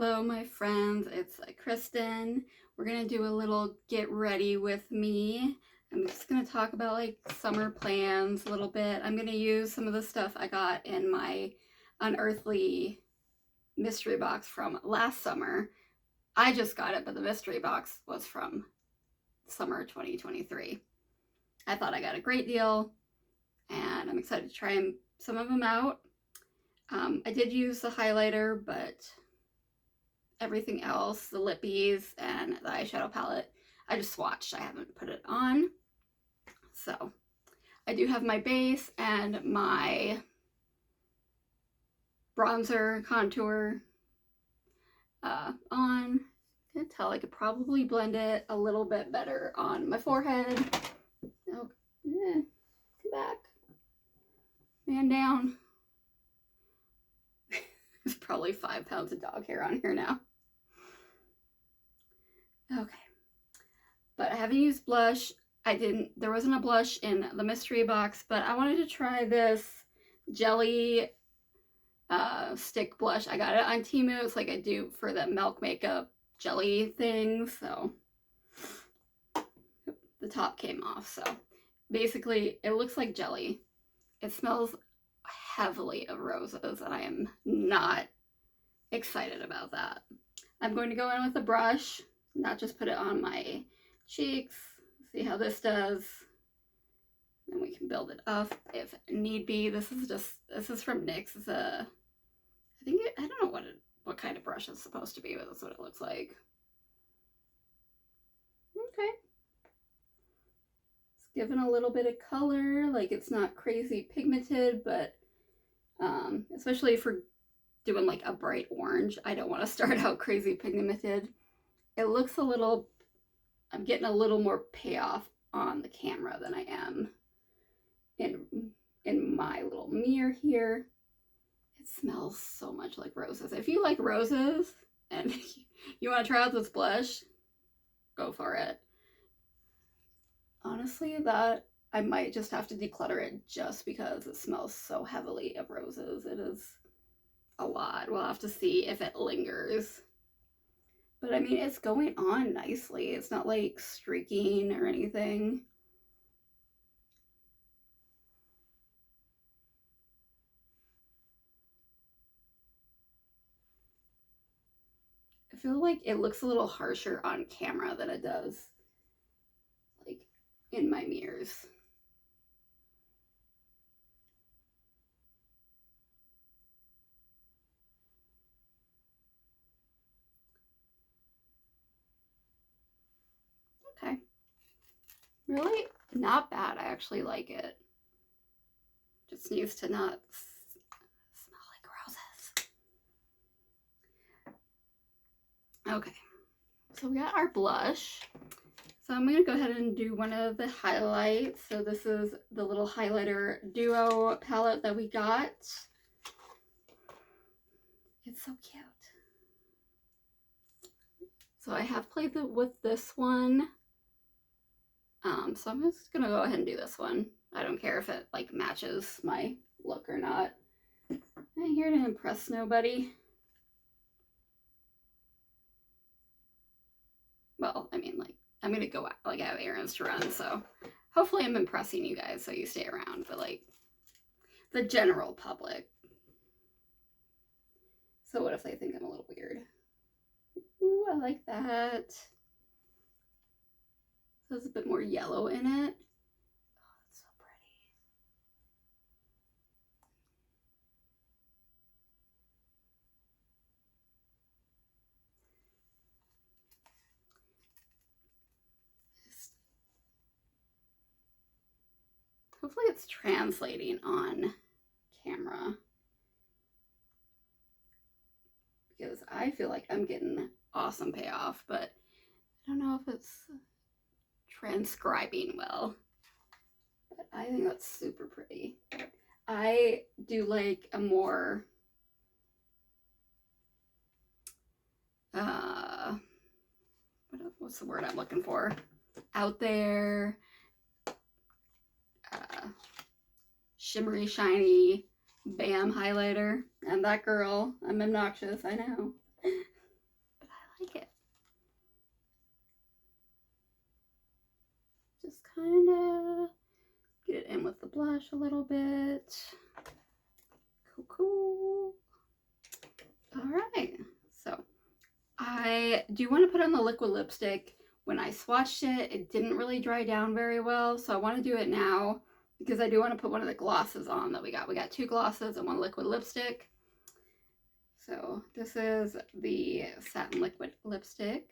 Hello, my friends. It's Kristen. We're gonna do a little get ready with me. I'm just gonna talk about like summer plans a little bit. I'm gonna use some of the stuff I got in my Unearthly mystery box from last summer. I just got it, but the mystery box was from summer 2023. I thought I got a great deal, and I'm excited to try some of them out. I did use the highlighter, but everything else, the lippies and the eyeshadow palette, I just swatched. I haven't put it on. So I do have my base and my bronzer contour on. I can tell I could probably blend it a little bit better on my forehead. Oh, come back. Man down. There's probably 5 pounds of dog hair on here now. Okay. But I haven't used blush. There wasn't a blush in the mystery box, but I wanted to try this jelly stick blush. I got it on Temu. It's like I do for the Milk Makeup jelly thing. So the top came off. So basically it looks like jelly. It smells heavily of roses, and I am not excited about that. I'm going to go in with a brush, not just put it on my cheeks. See how this does. Then we can build it up if need be. This is from NYX. It's I don't know what kind of brush it's supposed to be, but that's what it looks like. Okay. It's given a little bit of color, like it's not crazy pigmented, but especially for doing like a bright orange, I don't want to start out crazy pigmented. It looks a little, I'm getting a little more payoff on the camera than I am in my little mirror here. It smells so much like roses. If you like roses and you want to try out this blush, go for it. Honestly, that I might just have to declutter it just because it smells so heavily of roses. It is a lot. We'll have to see if it lingers. But I mean, it's going on nicely. It's not like streaking or anything. I feel like it looks a little harsher on camera than it does like in my mirrors. Okay. Really not bad. I actually like it. Just needs to not smell like roses. Okay. So we got our blush. So I'm going to go ahead and do one of the highlights. So this is the little highlighter duo palette that we got. It's so cute. So I have played with this one. So I'm just going to go ahead and do this one. I don't care if it like matches my look or not. I'm here to impress nobody. Well, I mean, like, I'm gonna go out, like, I have errands to run, so hopefully I'm impressing you guys so you stay around, but like the general public. So what if they think I'm a little weird? Ooh, I like that. So there's a bit more yellow in it. Oh, that's so pretty. Hopefully it's translating on camera, because I feel like I'm getting awesome payoff, but I don't know if it's transcribing well. But I think that's super pretty. I do like a more what's the word I'm looking for? Out there, shimmery, shiny, bam highlighter. And that girl, I'm obnoxious, I know. kind of get it in with the blush a little bit. Cool. All right, so I do want to put on the liquid lipstick. When I swatched it, it didn't really dry down very well, so I want to do it now because I do want to put one of the glosses on that we got. We got 2 glosses and 1 liquid lipstick. So this is the satin liquid lipstick,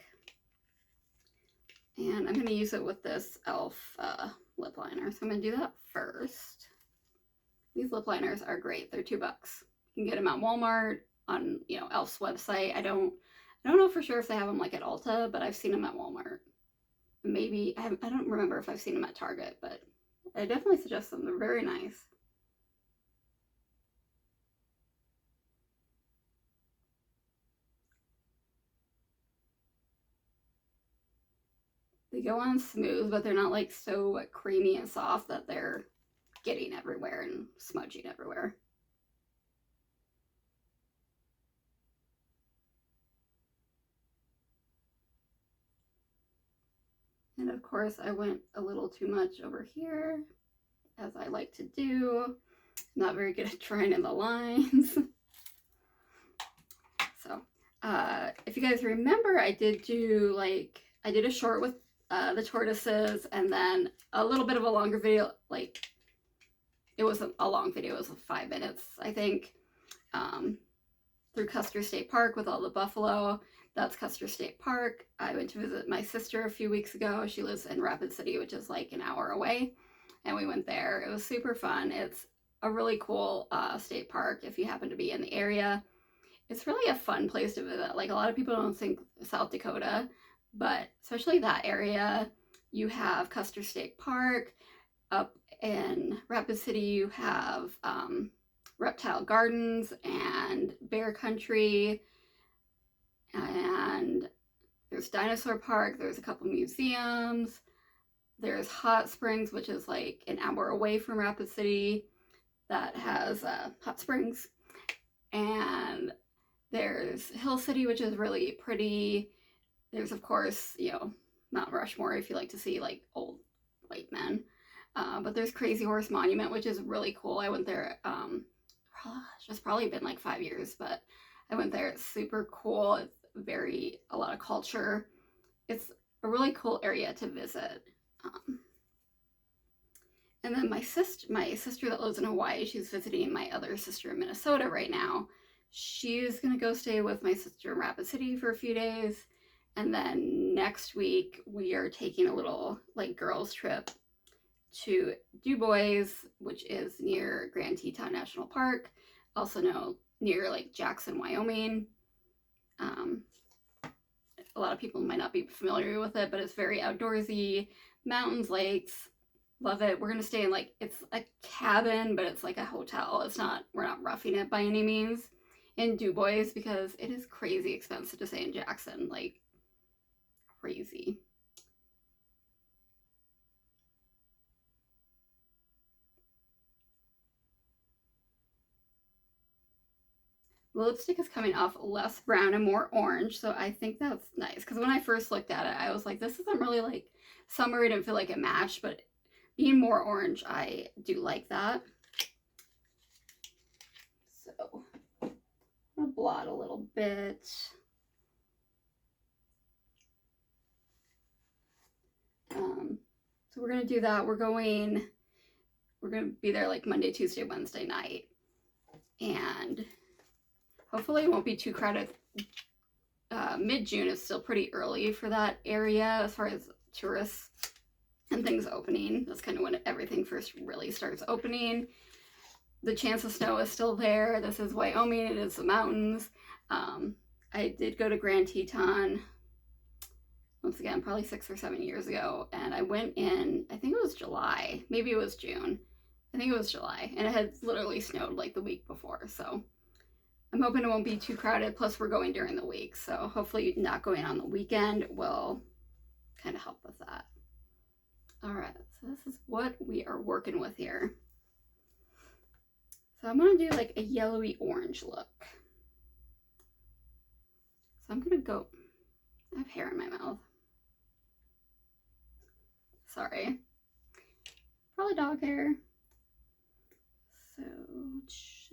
and I'm going to use it with this e.l.f. Lip liner. So I'm going to do that first. These lip liners are great. They're $2. You can get them at Walmart, on, you know, e.l.f.'s website. I don't know for sure if they have them like at Ulta, but I've seen them at Walmart. Maybe I don't remember if I've seen them at Target, but I definitely suggest them. They're very nice. They go on smooth, but they're not like so creamy and soft that they're getting everywhere and smudging everywhere. And of course I went a little too much over here, as I like to do. Not very good at drawing in the lines. So if you guys remember, I did a short with the tortoises, and then a little bit of a longer video. Like, it wasn't a long video, it was 5 minutes, I think, through Custer State Park with all the buffalo. That's Custer State Park. I went to visit my sister a few weeks ago. She lives in Rapid City, which is like an hour away, and we went there. It was super fun. It's a really cool state park if you happen to be in the area. It's really a fun place to visit. Like, a lot of people don't think South Dakota, but especially that area. You have Custer State Park. Up in Rapid City, you have Reptile Gardens and Bear Country, and there's Dinosaur Park. There's a couple museums. There's Hot Springs, which is like an hour away from Rapid City, that has hot springs. And there's Hill City, which is really pretty. There's, of course, you know, Mount Rushmore if you like to see like old white men. But there's Crazy Horse Monument, which is really cool. I went there, it's probably been like 5 years, but I went there. It's super cool. It's a lot of culture. It's a really cool area to visit. And then my sister that lives in Hawaii, she's visiting my other sister in Minnesota right now. She's gonna go stay with my sister in Rapid City for a few days. And then next week we are taking a little like girls trip to Du Bois, which is near Grand Teton National Park, also near like Jackson, Wyoming. A lot of people might not be familiar with it, but it's very outdoorsy, mountains, lakes. Love it. We're gonna stay in like, it's a cabin, but it's like a hotel. We're not roughing it by any means in Du Bois, because it is crazy expensive to stay in Jackson, like crazy. The lipstick is coming off less brown and more orange, so I think that's nice. Because when I first looked at it, I was like, this isn't really like summer. I didn't feel like it matched, but being more orange, I do like that. So I'm gonna blot a little bit. So we're gonna do that. We're gonna be there like Monday, Tuesday, Wednesday night, and hopefully it won't be too crowded. Mid-June is still pretty early for that area as far as tourists and things opening. That's kind of when everything first really starts opening. The chance of snow is still there. This is Wyoming. It is the mountains. I did go to Grand Teton, once again, probably 6 or 7 years ago, and I went in, I think it was July, maybe it was June. I think it was July, and it had literally snowed like the week before, so I'm hoping it won't be too crowded. Plus we're going during the week, so hopefully not going on the weekend will kind of help with that. All right, so this is what we are working with here. So I'm gonna do like a yellowy orange look. So I'm gonna go, I have hair in my mouth. Sorry. Probably dog hair. So,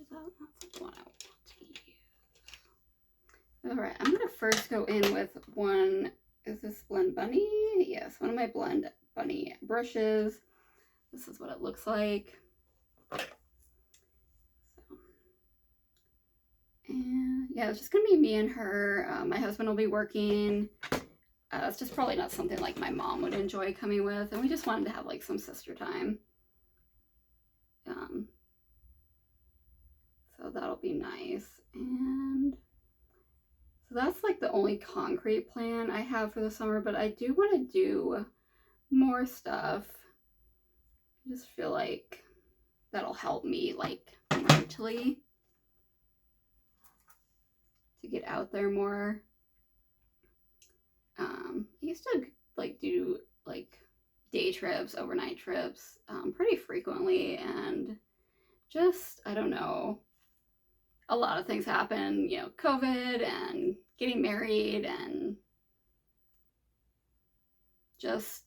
that's the one I want to use. Alright, I'm going to first go in with one, is this Blend Bunny? Yes, one of my Blend Bunny brushes. This is what it looks like. So, and yeah, it's just going to be me and her. My husband will be working. It's just probably not something like my mom would enjoy coming with, and we just wanted to have like some sister time. So that'll be nice. And so that's like the only concrete plan I have for the summer, but I do want to do more stuff. I just feel like that'll help me like mentally to get out there more. I used to like do like day trips, overnight trips pretty frequently, and just, I don't know, a lot of things happen, you know, COVID and getting married and just,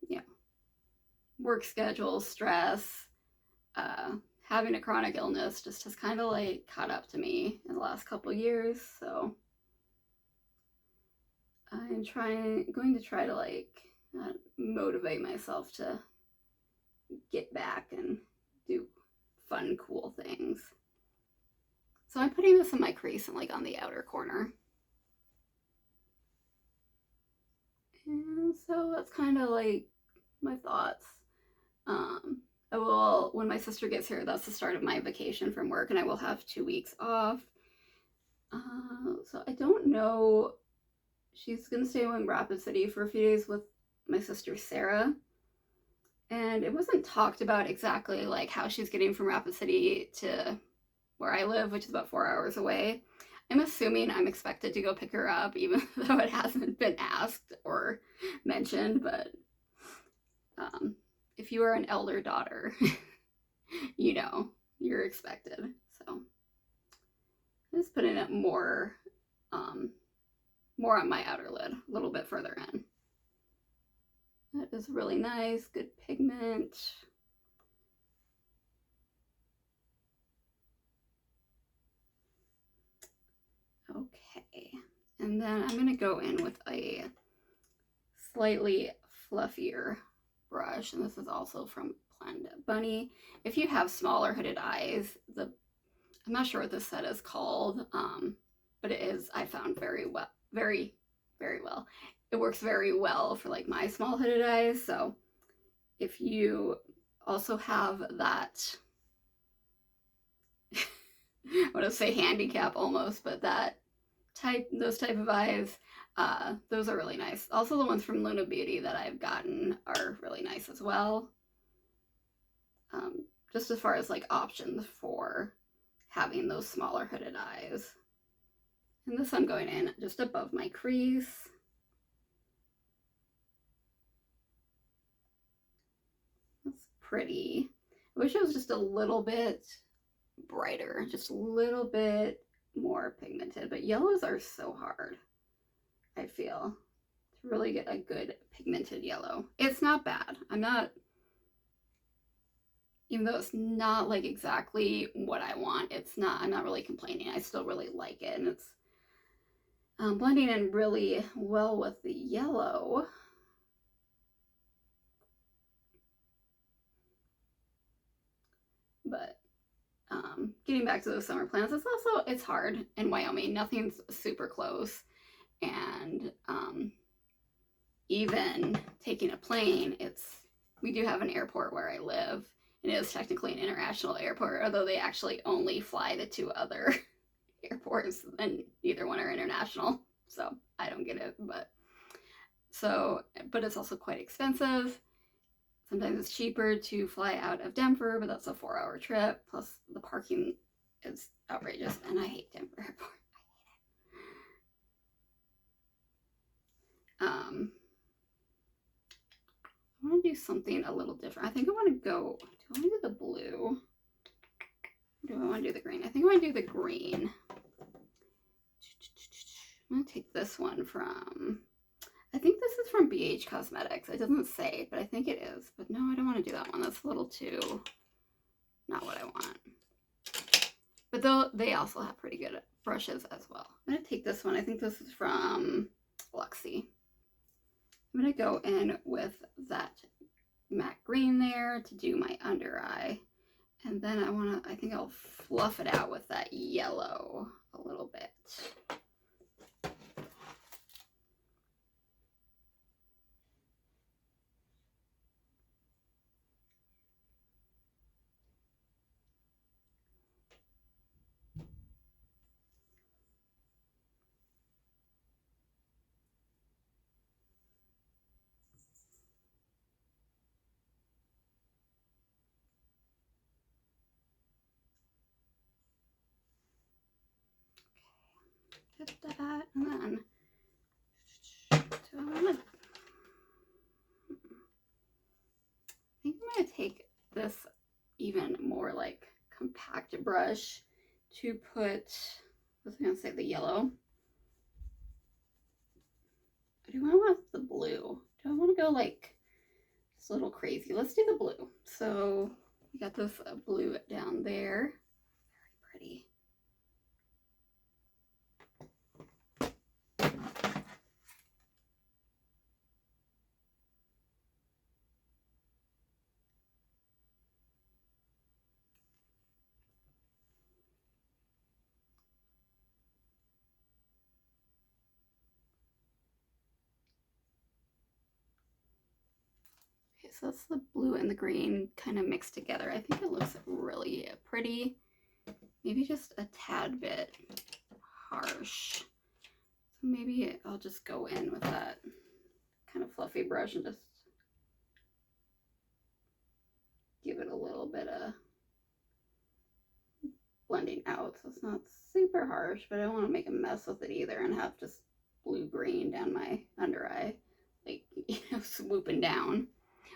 you know, work schedule, stress, having a chronic illness just has kind of like caught up to me in the last couple years. So I'm going to try to like motivate myself to get back and do fun, cool things. So I'm putting this in my crease and like on the outer corner. And so that's kind of like my thoughts. I will, when my sister gets here, that's the start of my vacation from work, and I will have 2 weeks off. So I don't know. She's gonna stay in Rapid City for a few days with my sister Sarah, and it wasn't talked about exactly like how she's getting from Rapid City to where I live, which is about 4 hours away. I'm assuming I'm expected to go pick her up, even though it hasn't been asked or mentioned, but if you are an elder daughter, you know, you're expected. So I'm just putting it more on my outer lid, a little bit further in. That is really nice, good pigment. Okay, and then I'm gonna go in with a slightly fluffier brush, and this is also from Blend Bunny. If you have smaller hooded eyes, I'm not sure what this set is called, but it is, I found very well. It works very well for like my small hooded eyes. So if you also have that, I want to say handicap almost, but those type of eyes, those are really nice. Also the ones from Luna Beauty that I've gotten are really nice as well. Just as far as like options for having those smaller hooded eyes. And this I'm going in just above my crease. That's pretty. I wish it was just a little bit brighter, just a little bit more pigmented, but yellows are so hard, I feel, to really get a good pigmented yellow. It's not bad. Even though it's not like exactly what I want, I'm not really complaining. I still really like it, and it's blending in really well with the yellow. But getting back to those summer plans, it's hard in Wyoming. Nothing's super close, and even taking a plane, we do have an airport where I live. It is technically an international airport, although they actually only fly the 2 other airports, and neither one are international. So I don't get it, but it's also quite expensive. Sometimes it's cheaper to fly out of Denver, but that's a 4-hour trip. Plus the parking is outrageous, and I hate Denver Airport. I hate it. I want to do something a little different. I think I want to go, do I want to do the blue? Or do I want to do the green? I think I want to do the green. I'm going to take this one from, I think this is from BH Cosmetics. It doesn't say, but I think it is. But no, I don't want to do that one. That's a little too not what I want. But though they also have pretty good brushes as well. I'm going to take this one. I think this is from Luxie. I'm going to go in with that matte green there to do my under eye. And then I think I'll fluff it out with that yellow a little bit. Get that, and then I think I'm going to take this even more like compact brush to put, I was going to say the yellow. Or do I want the blue? Do I want to go like just a little crazy? Let's do the blue. So we got this blue down there. Very pretty. So that's the blue and the green kind of mixed together. I think it looks really pretty. Maybe just a tad bit harsh. So maybe I'll just go in with that kind of fluffy brush and just give it a little bit of blending out. So it's not super harsh, but I don't want to make a mess with it either and have just blue-green down my under eye, like, you know, swooping down.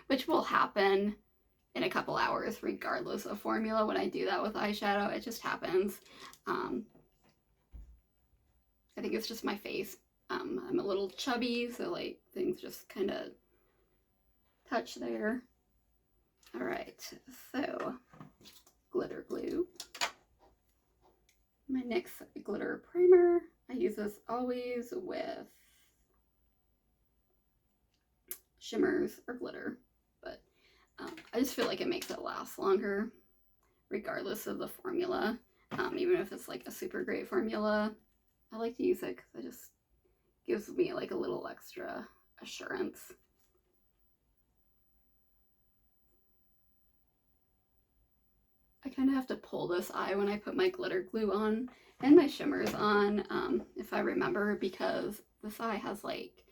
Which will happen in a couple hours regardless of formula. When I do that with eyeshadow, it just happens. I think it's just my face. I'm a little chubby, so like things just kind of touch there. All right, so glitter glue. My NYX glitter primer. I use this always with shimmers or glitter. I just feel like it makes it last longer, regardless of the formula. Even if it's like a super great formula, I like to use it because it just gives me like a little extra assurance. I kind of have to pull this eye when I put my glitter glue on and my shimmers on, if I remember, because this eye has like,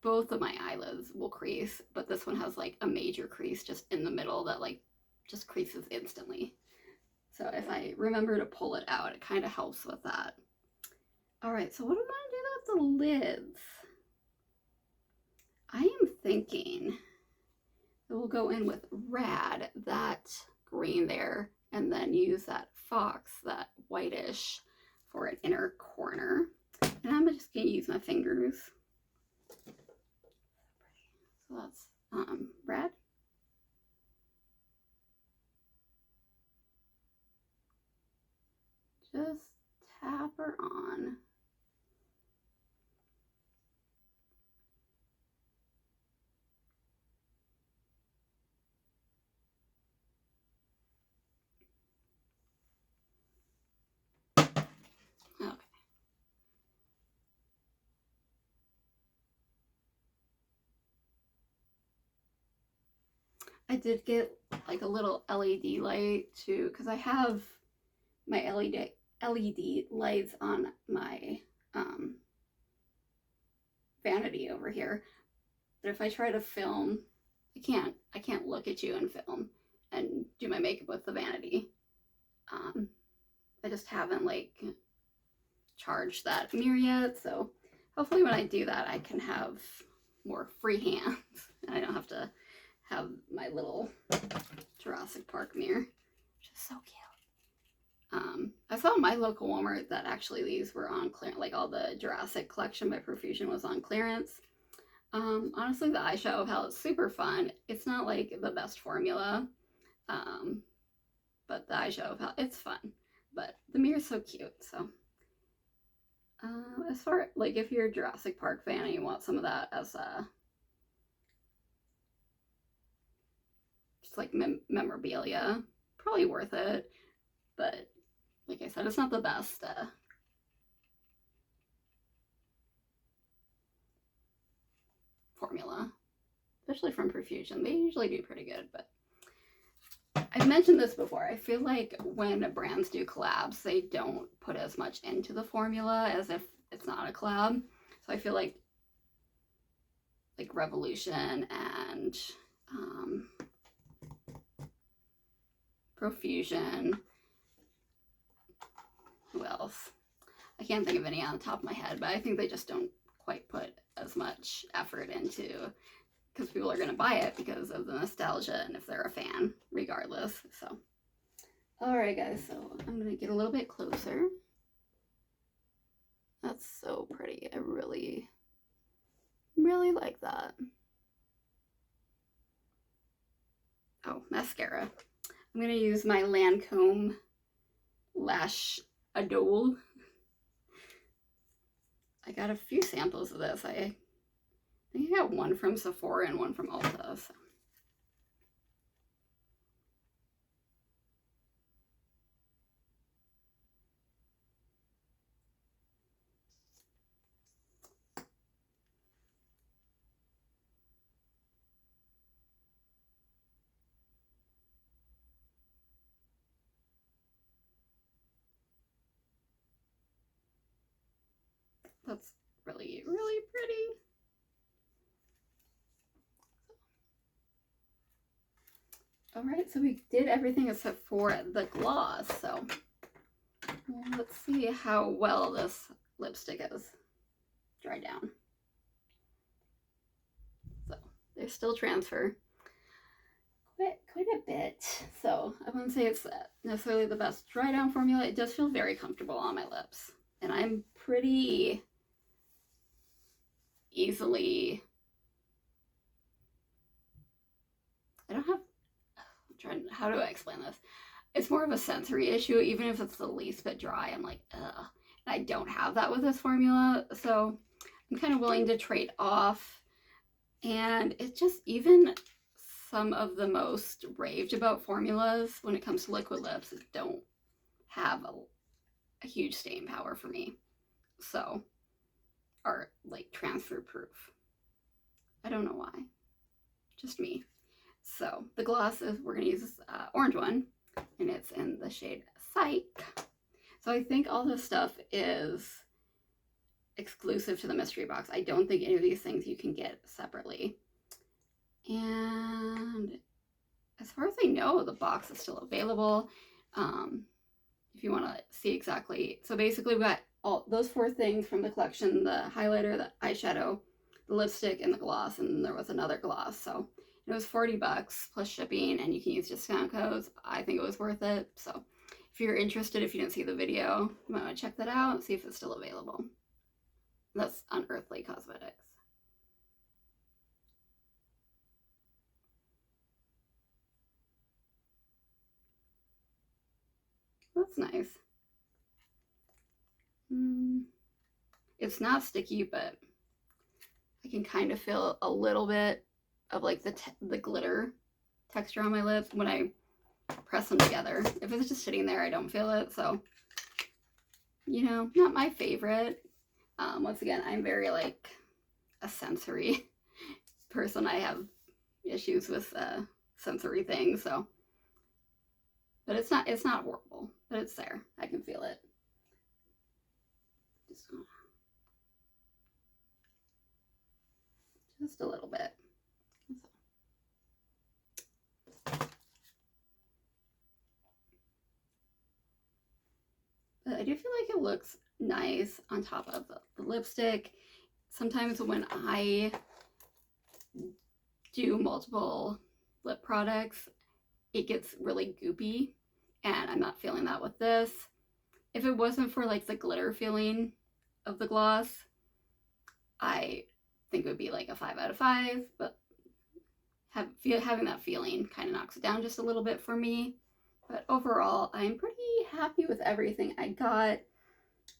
both of my eyelids will crease, but this one has like a major crease just in the middle that like just creases instantly. So if I remember to pull it out, it kind of helps with that. All right, so what am I gonna do with the lids? I am thinking that we'll go in with Rad, that green there, and then use that Fox, that whitish, for an inner corner. And I'm just gonna use my fingers. So that's Rad. Just tap her on. Okay. I did get like a little LED light too, because I have my LED lights on my vanity over here. But if I try to film, I can't look at you and film and do my makeup with the vanity. I just haven't like charged that mirror yet, so hopefully when I do that I can have more free hands and I don't have to have my little Jurassic Park mirror, which is so cute. I saw in my local Walmart that actually these were on clearance, like all the Jurassic collection by Profusion was on clearance. Honestly, the eyeshadow palette's super fun. It's not like the best formula, but the eyeshadow palette, it's fun. But the mirror's so cute, so. As far, like, if you're a Jurassic Park fan and you want some of that as just like memorabilia, probably worth it. But like I said, it's not the best formula, especially from Profusion. They usually do pretty good, but I've mentioned this before. I feel like when brands do collabs, they don't put as much into the formula as if it's not a collab. So I feel like Revolution and Profusion. Who else? I can't think of any on the top of my head, but I think they just don't quite put as much effort into, because people are going to buy it because of the nostalgia and if they're a fan, regardless. So, all right, guys, so I'm going to get a little bit closer. That's so pretty. I really, really like that. Oh, mascara. I'm going to use my Lancome Lash Adole. I got a few samples of this. I think I got one from Sephora and one from Ulta. So. That's really, really pretty. All right, so we did everything except for the gloss. So let's see how well this lipstick is dried down. So there's still transfer. Quite a bit. So I wouldn't say it's necessarily the best dry down formula. It does feel very comfortable on my lips. And I'm pretty easily, I don't have, I'm trying, how do I explain this? It's more of a sensory issue. Even if it's the least bit dry, I'm like, ugh. And I don't have that with this formula. So I'm kind of willing to trade off. And it's just, even some of the most raved about formulas when it comes to liquid lips don't have a huge staying power for me. So, are like transfer proof. I don't know why. Just me. So the gloss is, we're gonna use this orange one, and it's in the shade Psych. So I think all this stuff is exclusive to the mystery box. I don't think any of these things you can get separately. And as far as I know, the box is still available. If you want to see exactly, so basically we got all those 4 things from the collection: the highlighter, the eyeshadow, the lipstick, and the gloss, and there was another gloss. So it was $40 plus shipping, and you can use discount codes. I think it was worth it. So if you're interested, if you didn't see the video, you might want to check that out and see if it's still available. That's Unearthly Cosmetics. That's nice. It's not sticky, but I can kind of feel a little bit of like the glitter texture on my lips when I press them together. If it's just sitting there, I don't feel it. So, you know, not my favorite. Once again, I'm very like a sensory person. I have issues with sensory things, so. But it's not horrible, but it's there. I can feel it. Just a little bit. But I do feel like it looks nice on top of the lipstick. Sometimes when I do multiple lip products, it gets really goopy, and I'm not feeling that with this. If it wasn't for like the glitter feeling of the gloss, I think it would be like a 5 out of 5, but having that feeling kind of knocks it down just a little bit for me. But overall, I'm pretty happy with everything I got.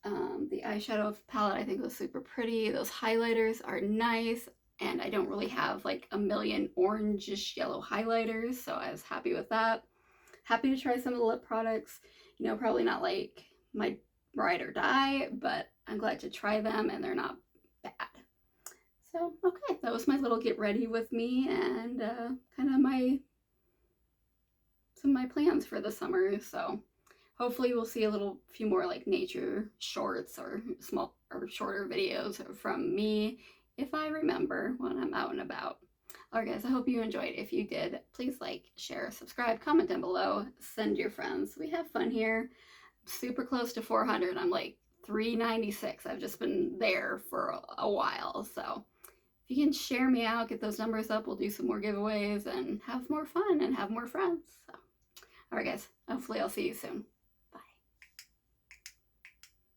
The eyeshadow palette I think was super pretty. Those highlighters are nice, and I don't really have like a million orangish yellow highlighters, so I was happy with that. Happy to try some of the lip products. You know, probably not like my ride or die, but I'm glad to try them, and they're not bad. So, okay, that was my little get ready with me, and kind of some of my plans for the summer. So hopefully we'll see a few more like nature shorts or small or shorter videos from me if I remember when I'm out and about. Alright guys, I hope you enjoyed. If you did, please like, share, subscribe, comment down below, send your friends. We have fun here. I'm super close to 400. I'm like 396. I've just been there for a while. So if you can share me out, get those numbers up, we'll do some more giveaways and have more fun and have more friends. So, alright guys, hopefully I'll see you soon.